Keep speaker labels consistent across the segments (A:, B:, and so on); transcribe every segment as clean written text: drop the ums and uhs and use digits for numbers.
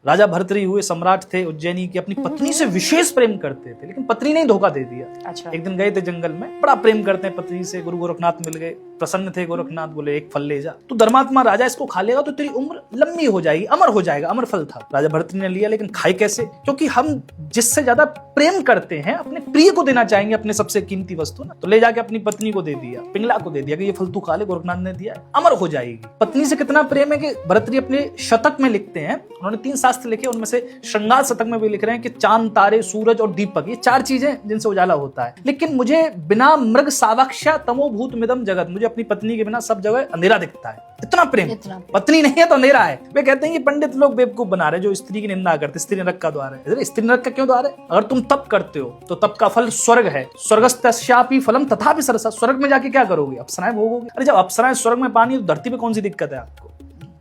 A: राजा भर्तृहरि हुए सम्राट थे उज्जैनी के, अपनी पत्नी से विशेष प्रेम करते थे, लेकिन पत्नी ने ही धोखा दे दिया।
B: अच्छा।
A: एक दिन गए थे जंगल में, बड़ा प्रेम करते हैं पत्नी से, गुरु गोरखनाथ मिल गए, प्रसन्न थे गोरखनाथ, बोले एक फल ले जा, तो धर्मात्मा राजा इसको खा लेगा तो तेरी उम्र लंबी हो जाएगी, अमर हो जाएगा। अमर फल था, राजा भर्तृहरि ने लिया, लेकिन खाए कैसे? क्योंकि हम जिससे ज्यादा प्रेम करते हैं अपने प्रिय को देना चाहेंगे अपने सबसे कीमती वस्तु ना, तो ले जाके अपनी पत्नी को दे दिया, पिंगला को दे दिया कि ये फल तू खा ले, गोरखनाथ ने दिया, अमर हो जाएगी। पत्नी से कितना प्रेम है कि भर्तृहरि अपने शतक में लिखते हैं, उन्होंने 3 शास्त्र लिखे, उनमें से श्रृंगार शतक में भी लिख रहे हैं कि चांद, तारे, सूरज और दीपक, ये 4 चीजें जिनसे उजाला होता है। लेकिन मुझे बिना मृग सावक्षा तमो भूत मिदम जगत, मुझे अपनी पत्नी के बिना सब जगह अंधेरा दिखता है। इतना प्रेम, पत्नी नहीं है तो अंधेरा है। वे कहते हैं कि पंडित लोग बेवकूफ बना रहे जो स्त्री की निंदा करते, स्त्री नरक का द्वार है। स्त्री नरक का क्यों द्वार है? अगर तुम तप करते हो तो तप का फल स्वर्ग है, स्वर्गस्तस्यापि फलम तथापि सरसा, स्वर्ग में जाके क्या करोगे? अप्सराएं भोगोगे। अरे जब अप्सराएं स्वर्ग में पानी, तो धरती पे कौन सी दिक्कत है आपको?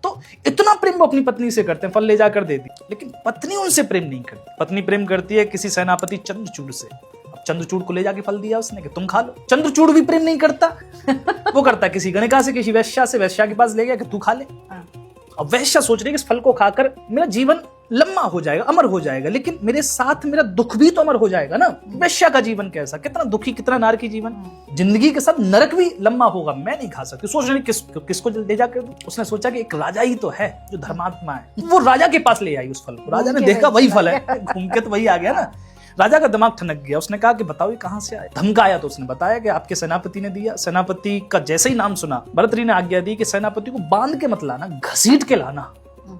A: तो इतना प्रेम वो अपनी पत्नी से करते हैं, फल ले जाकर दे दी, लेकिन पत्नी उनसे प्रेम नहीं करती। पत्नी प्रेम करती है किसी सेनापति चंद्रचूड़ से। अब चंद्रचूड़ को ले जाके फल दिया उसने कि तुम खा लो। चंद्रचूड़ भी प्रेम नहीं करता वो करता किसी गणिका से, किसी वैश्या से, वैश्या के पास ले गया कि तू खा ले। अब वैश्या सोच रही है कि इस फल को खाकर मेरा जीवन लंबा हो जाएगा, अमर हो जाएगा, लेकिन मेरे साथ मेरा दुख भी तो अमर हो जाएगा ना। वैश्या का जीवन कैसा, कितना दुखी, कितना नरकी जीवन, जिंदगी के साथ नरक भी लंबा होगा, मैं नहीं खा सकती। सोच रही किसको ले जाकर दूं? उसने सोचा कि एक राजा ही तो है जो धर्मात्मा है, वो राजा के पास ले आई उस फल को। राजा ने देखा वही फल है, घूम के तो वही आ गया ना। राजा का दिमाग ठनक गया, उसने कहा कि बताओ ये कहां से आया? धमकाया तो उसने बताया कि आपके सेनापति ने दिया। सेनापति का जैसे ही नाम सुना, भर्तृहरि ने आज्ञा दी कि सेनापति को बांध के मत लाना, घसीट के लाना।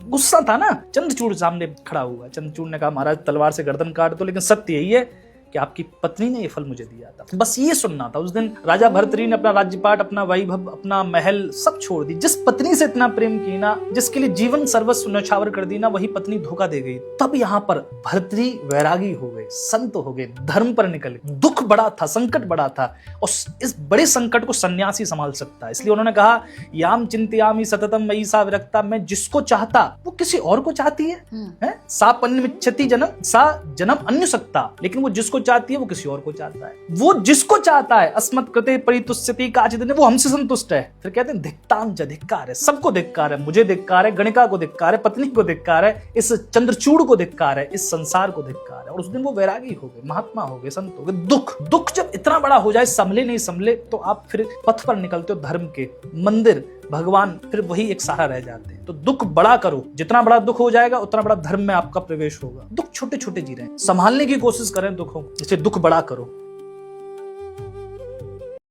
A: गुस्सा था ना। चंद्रचूड़ सामने खड़ा हुआ, चंद्रचूड़ ने कहा महाराज तलवार से गर्दन काट दो, लेकिन सत्य यही है कि आपकी पत्नी ने ये फल मुझे दिया था। बस ये सुनना था। उस दिन राजा भर्तृहरि ने अपना राज्यपाट, अपना वैभव, अपना महल सब छोड़ दी। जिस पत्नी से इतना प्रेम की ना, जिसके लिए जीवन सर्वस्व न्यौछावर कर दी ना, वही पत्नी धोखा दे गई। तब यहाँ पर भर्तृहरि वैरागी हो गए, संत हो गए, धर्म पर निकले। दुख बड़ा था, संकट बड़ा था, और इस बड़े संकट को सन्यासी संभाल सकता है। इसलिए उन्होंने कहा याम चिंतयामि सततम मयि सा विरक्ता, मैं जिसको चाहता वो किसी और को चाहती है? सा पन्नमिच्छति जन्म, सा जन्म अन्युसक्ता, लेकिन वो जिसको चाहती है वो किसी और को चाहता है। वो जिसको चाहता है अस्मत् कृते परितुष्यति काचित्, वो हमसे संतुष्ट है। फिर कहते हैं धिक्तां च, धिक्कार है, सबको धिक्कार है। मुझे धिक्कार है, गणिका को धिक्कार है, पत्नी को धिक्कार है, इस चंद्रचूड़ को धिक्कार है, इस संसार को धिक्कार है। और उस दिन वो वैरागी हो गए, महात्मा हो गए, संत हो गए। दुख जब इतना बड़ा हो जाए, संभले नहीं संभले, तो आप फिर पथ पर निकलते हो धर्म के। मंदिर, भगवान, फिर वही एक सहारा रह जाते हैं। तो दुख बड़ा करो, जितना बड़ा दुख हो जाएगा उतना बड़ा धर्म में आपका प्रवेश होगा। दुख छोटे छोटे जी रहे हैं, संभालने की कोशिश करें दुखों, इसलिए दुख बड़ा करो।